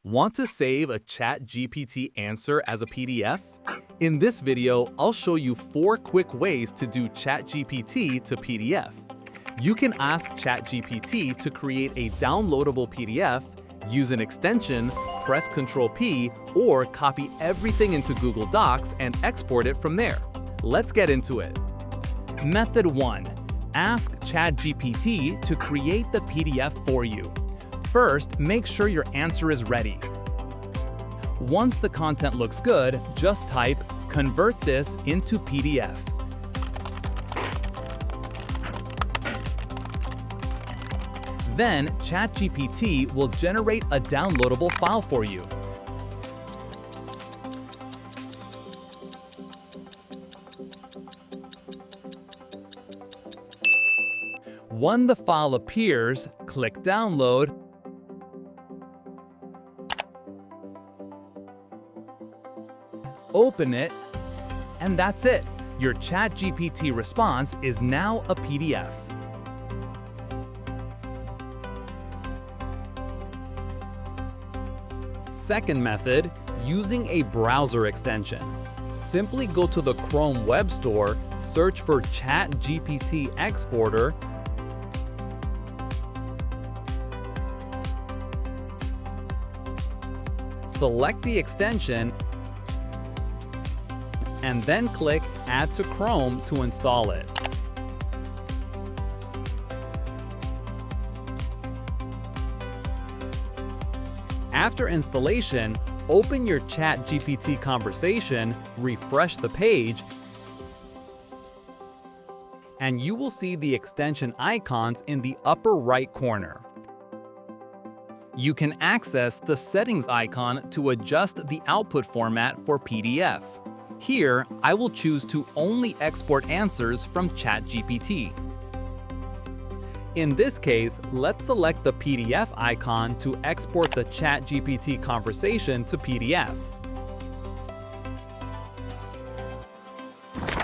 Want to save a ChatGPT answer as a PDF? In this video, I'll show you 4 quick ways to do ChatGPT to PDF. You can ask ChatGPT to create a downloadable PDF, use an extension, press Ctrl P, or copy everything into Google Docs and export it from there. Let's get into it. Method 1. Ask ChatGPT to create the PDF for you. First, make sure your answer is ready. Once the content looks good, just type, "Convert this into PDF." Then, ChatGPT will generate a downloadable file for you. When the file appears, click Download, open it, and that's it. Your ChatGPT response is now a PDF. Second method, using a browser extension. Simply go to the Chrome Web Store, search for ChatGPT Exporter, select the extension, and then click Add to Chrome to install it. After installation, open your ChatGPT conversation, refresh the page, and you will see the extension icons in the upper right corner. You can access the settings icon to adjust the output format for PDF. Here, I will choose to only export answers from ChatGPT. In this case, let's select the PDF icon to export the ChatGPT conversation to PDF.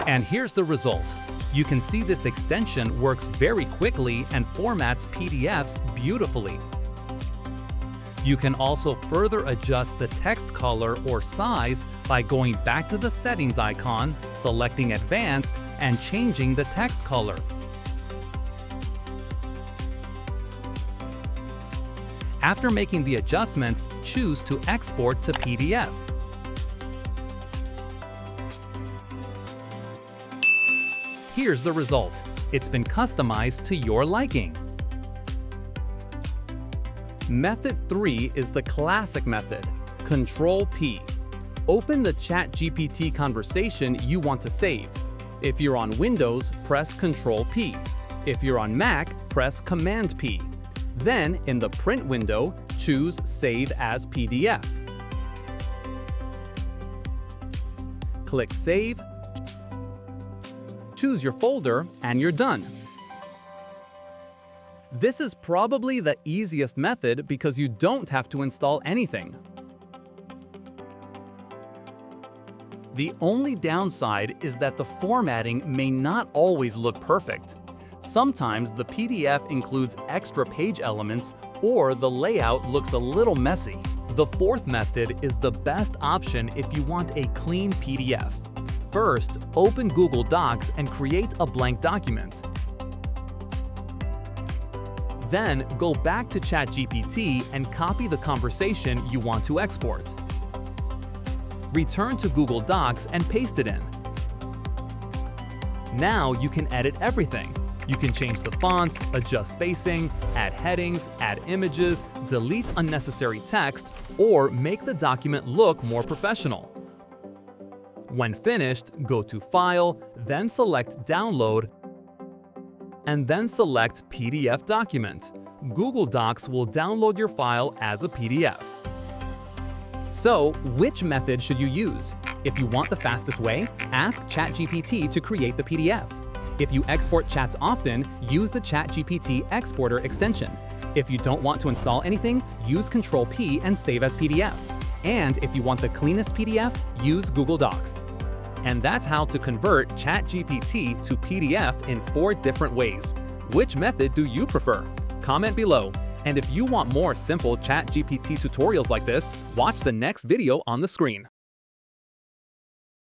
And here's the result. You can see this extension works very quickly and formats PDFs beautifully. You can also further adjust the text color or size by going back to the settings icon, selecting Advanced, and changing the text color. After making the adjustments, choose to export to PDF. Here's the result. It's been customized to your liking. Method 3 is the classic method, Ctrl P. Open the ChatGPT conversation you want to save. If you're on Windows, press Ctrl P. If you're on Mac, press Command P. Then, in the print window, choose Save as PDF. Click Save, choose your folder, and you're done. This is probably the easiest method because you don't have to install anything. The only downside is that the formatting may not always look perfect. Sometimes the PDF includes extra page elements or the layout looks a little messy. The fourth method is the best option if you want a clean PDF. First, open Google Docs and create a blank document. Then, go back to ChatGPT and copy the conversation you want to export. Return to Google Docs and paste it in. Now you can edit everything. You can change the font, adjust spacing, add headings, add images, delete unnecessary text, or make the document look more professional. When finished, go to File, then select Download, and then select PDF Document. Google Docs will download your file as a PDF. So, which method should you use? If you want the fastest way, ask ChatGPT to create the PDF. If you export chats often, use the ChatGPT Exporter extension. If you don't want to install anything, use Ctrl P and save as PDF. And if you want the cleanest PDF, use Google Docs. And that's how to convert ChatGPT to PDF in 4 different ways. Which method do you prefer? Comment below. And if you want more simple ChatGPT tutorials like this, watch the next video on the screen.